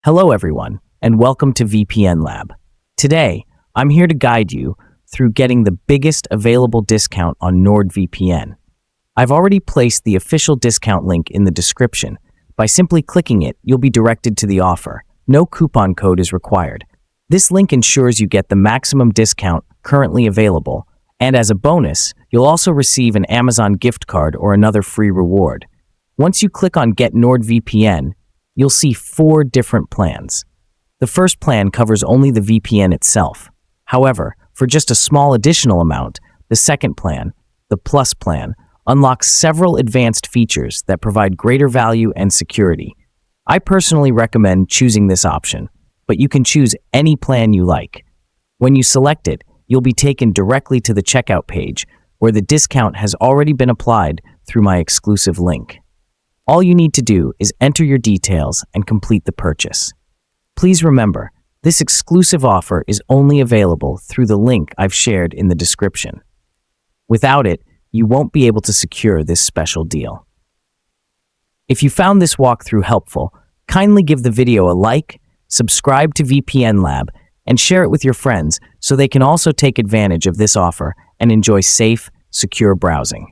Hello everyone, and welcome to VPN Lab. Today, I'm here to guide you through getting the biggest available discount on NordVPN. I've already placed the official discount link in the description. By simply clicking it, you'll be directed to the offer. No coupon code is required. This link ensures you get the maximum discount currently available, and as a bonus, you'll also receive an Amazon gift card or another free reward. Once you click on Get NordVPN, you'll see 4 different plans. The first plan covers only the VPN itself. However, for just a small additional amount, the second plan, the Plus plan, unlocks several advanced features that provide greater value and security. I personally recommend choosing this option, but you can choose any plan you like. When you select it, you'll be taken directly to the checkout page, where the discount has already been applied through my exclusive link. All you need to do is enter your details and complete the purchase. Please remember, this exclusive offer is only available through the link I've shared in the description. Without it, you won't be able to secure this special deal. If you found this walkthrough helpful, kindly give the video a like, subscribe to VPN Lab, and share it with your friends so they can also take advantage of this offer and enjoy safe, secure browsing.